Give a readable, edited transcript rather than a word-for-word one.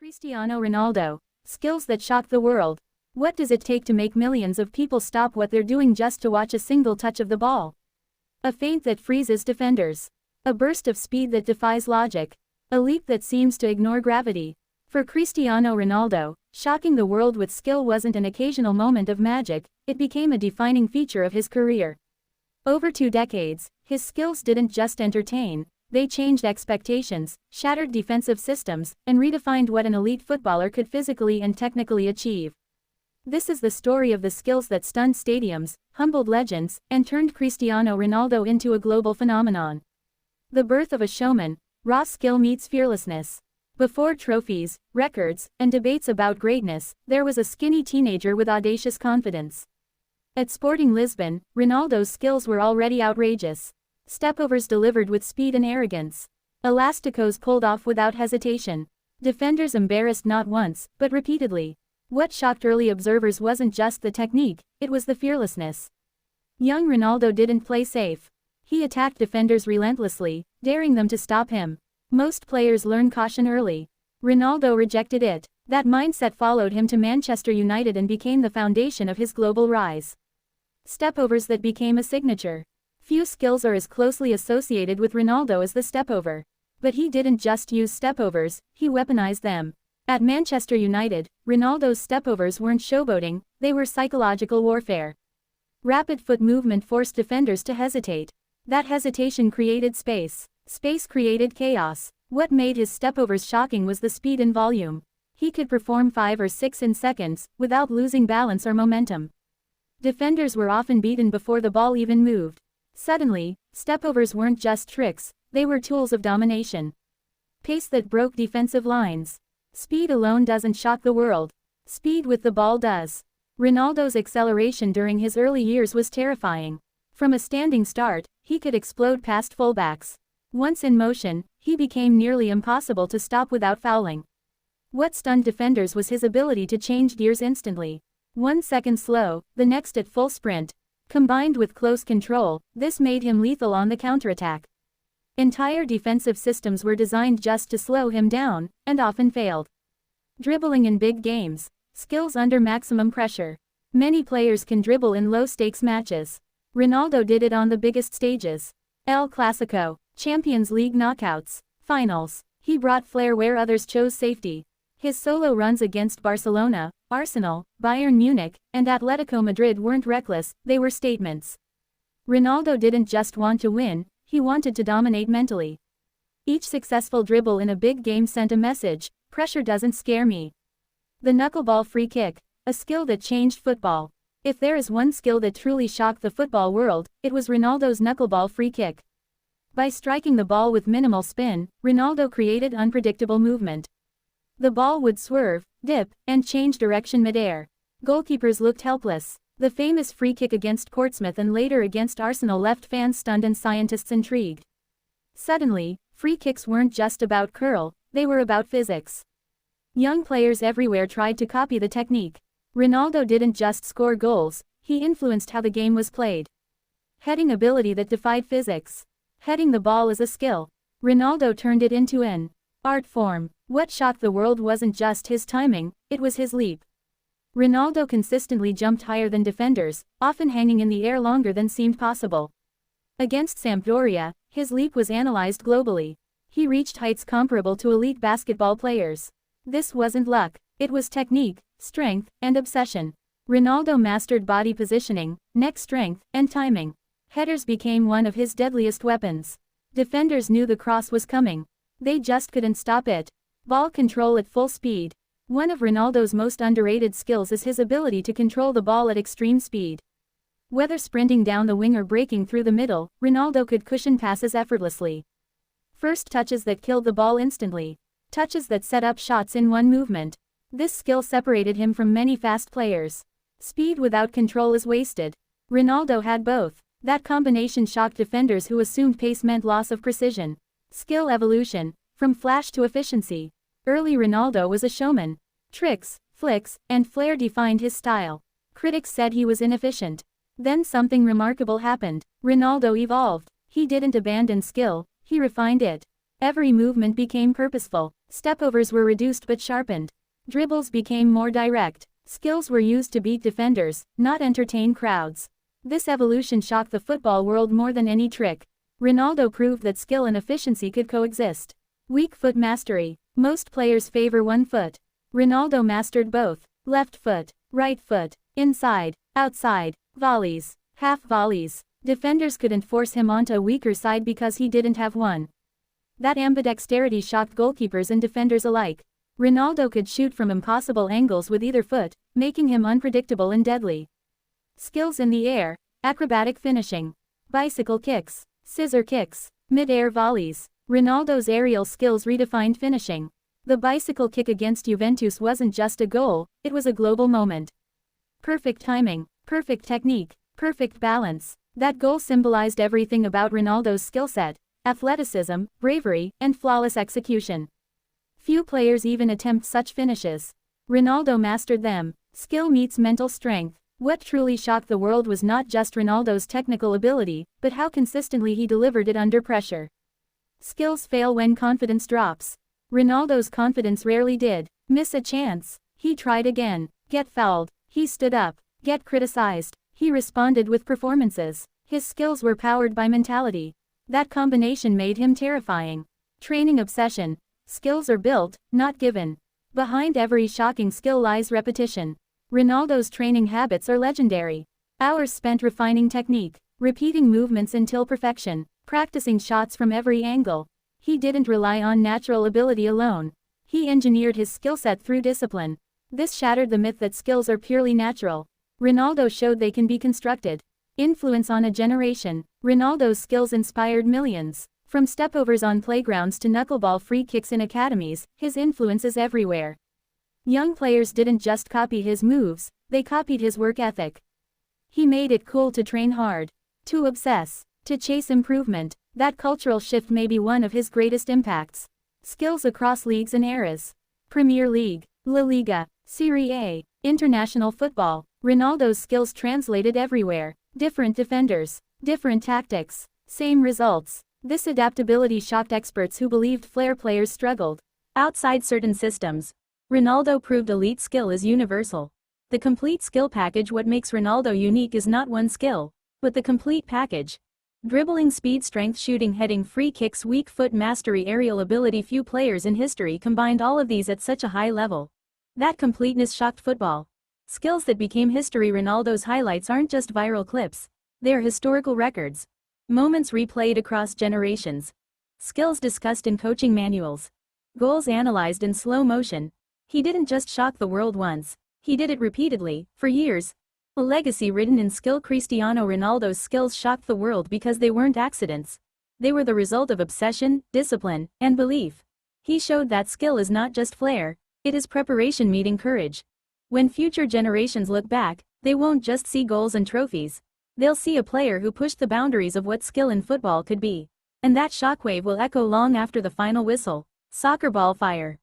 Cristiano Ronaldo. Skills that shock the world. What does it take to make millions of people stop what they're doing just to watch a single touch of the ball? A feint that freezes defenders. A burst of speed that defies logic. A leap that seems to ignore gravity. For Cristiano Ronaldo, shocking the world with skill wasn't an occasional moment of magic, it became a defining feature of his career. Over 2 decades, his skills didn't just entertain. They changed expectations, shattered defensive systems, and redefined what an elite footballer could physically and technically achieve. This is the story of the skills that stunned stadiums, humbled legends, and turned Cristiano Ronaldo into a global phenomenon. The birth of a showman. Raw skill meets fearlessness. Before trophies, records, and debates about greatness, there was a skinny teenager with audacious confidence. At Sporting Lisbon, Ronaldo's skills were already outrageous. Stepovers delivered with speed and arrogance. Elasticos pulled off without hesitation. Defenders embarrassed not once, but repeatedly. What shocked early observers wasn't just the technique, it was the fearlessness. Young Ronaldo didn't play safe. He attacked defenders relentlessly, daring them to stop him. Most players learn caution early. Ronaldo rejected it. That mindset followed him to Manchester United and became the foundation of his global rise. Stepovers that became a signature. Few skills are as closely associated with Ronaldo as the stepover. But he didn't just use stepovers, he weaponized them. At Manchester United, Ronaldo's stepovers weren't showboating, they were psychological warfare. Rapid foot movement forced defenders to hesitate. That hesitation created space. Space created chaos. What made his stepovers shocking was the speed and volume. He could perform 5 or 6 in seconds, without losing balance or momentum. Defenders were often beaten before the ball even moved. Suddenly, stepovers weren't just tricks, they were tools of domination. Pace that broke defensive lines. Speed alone doesn't shock the world. Speed with the ball does. Ronaldo's acceleration during his early years was terrifying. From a standing start, he could explode past fullbacks. Once in motion, he became nearly impossible to stop without fouling. What stunned defenders was his ability to change gears instantly. 1 second slow, the next at full sprint. Combined with close control, this made him lethal on the counterattack. Entire defensive systems were designed just to slow him down, and often failed. Dribbling in big games. Skills under maximum pressure. Many players can dribble in low-stakes matches. Ronaldo did it on the biggest stages. El Clasico, Champions League knockouts, finals. He brought flair where others chose safety. His solo runs against Barcelona, Arsenal, Bayern Munich, and Atletico Madrid weren't reckless, they were statements. Ronaldo didn't just want to win, he wanted to dominate mentally. Each successful dribble in a big game sent a message: pressure doesn't scare me. The knuckleball free kick, a skill that changed football. If there is one skill that truly shocked the football world, it was Ronaldo's knuckleball free kick. By striking the ball with minimal spin, Ronaldo created unpredictable movement. The ball would swerve, dip, and change direction mid-air. Goalkeepers looked helpless. The famous free kick against Portsmouth and later against Arsenal left fans stunned and scientists intrigued. Suddenly, free kicks weren't just about curl, they were about physics. Young players everywhere tried to copy the technique. Ronaldo didn't just score goals, he influenced how the game was played. Heading ability that defied physics. Heading the ball is a skill. Ronaldo turned it into an art form. What shocked the world wasn't just his timing, it was his leap. Ronaldo consistently jumped higher than defenders, often hanging in the air longer than seemed possible. Against Sampdoria, his leap was analyzed globally. He reached heights comparable to elite basketball players. This wasn't luck, it was technique, strength, and obsession. Ronaldo mastered body positioning, neck strength, and timing. Headers became one of his deadliest weapons. Defenders knew the cross was coming. They just couldn't stop it. Ball control at full speed. One of Ronaldo's most underrated skills is his ability to control the ball at extreme speed. Whether sprinting down the wing or breaking through the middle, Ronaldo could cushion passes effortlessly. First touches that killed the ball instantly. Touches that set up shots in one movement. This skill separated him from many fast players. Speed without control is wasted. Ronaldo had both. That combination shocked defenders who assumed pace meant loss of precision. Skill evolution, from flash to efficiency. Early Ronaldo was a showman. Tricks, flicks, and flair defined his style. Critics said he was inefficient. Then something remarkable happened. Ronaldo evolved. He didn't abandon skill, he refined it. Every movement became purposeful. Stepovers were reduced but sharpened. Dribbles became more direct. Skills were used to beat defenders, not entertain crowds. This evolution shocked the football world more than any trick. Ronaldo proved that skill and efficiency could coexist. Weak foot mastery. Most players favor one foot. Ronaldo mastered both. Left foot, right foot, inside, outside, volleys, half volleys. Defenders couldn't force him onto a weaker side because he didn't have one. That ambidexterity shocked goalkeepers and defenders alike. Ronaldo could shoot from impossible angles with either foot, making him unpredictable and deadly. Skills in the air, acrobatic finishing, bicycle kicks, scissor kicks, mid-air volleys. Ronaldo's aerial skills redefined finishing. The bicycle kick against Juventus wasn't just a goal, it was a global moment. Perfect timing, perfect technique, perfect balance. That goal symbolized everything about Ronaldo's skill set: athleticism, bravery, and flawless execution. Few players even attempt such finishes. Ronaldo mastered them. Skill meets mental strength. What truly shocked the world was not just Ronaldo's technical ability, but how consistently he delivered it under pressure. Skills fail when confidence drops. Ronaldo's confidence rarely did. Miss a chance. He tried again. Get fouled. He stood up. Get criticized. He responded with performances. His skills were powered by mentality. That combination made him terrifying. Training obsession. Skills are built, not given. Behind every shocking skill lies repetition. Ronaldo's training habits are legendary. Hours spent refining technique, repeating movements until perfection, practicing shots from every angle. He didn't rely on natural ability alone. He engineered his skill set through discipline. This shattered the myth that skills are purely natural. Ronaldo showed they can be constructed. Influence on a generation. Ronaldo's skills inspired millions. From stepovers on playgrounds to knuckleball free kicks in academies, his influence is everywhere. Young players didn't just copy his moves, they copied his work ethic. He made it cool to train hard, to obsess, to chase improvement. That cultural shift may be one of his greatest impacts. Skills across leagues and eras. Premier League, La Liga, Serie A, international football. Ronaldo's skills translated everywhere. Different defenders, different tactics, same results. This adaptability shocked experts who believed flair players struggled. Outside certain systems, Ronaldo proved elite skill is universal. The complete skill package. What makes Ronaldo unique is not one skill, but the complete package. Dribbling, speed, strength, shooting, heading, free kicks, weak foot mastery, aerial ability. Few players in history combined all of these at such a high level. That completeness shocked football. Skills that became history. Ronaldo's highlights aren't just viral clips. They're historical records. Moments replayed across generations. Skills discussed in coaching manuals. Goals analyzed in slow motion. He didn't just shock the world once. He did it repeatedly, for years. A legacy written in skill. Cristiano Ronaldo's skills shocked the world because they weren't accidents. They were the result of obsession, discipline, and belief. He showed that skill is not just flair, it is preparation meeting courage. When future generations look back, they won't just see goals and trophies. They'll see a player who pushed the boundaries of what skill in football could be. And that shockwave will echo long after the final whistle. Soccer ball fire.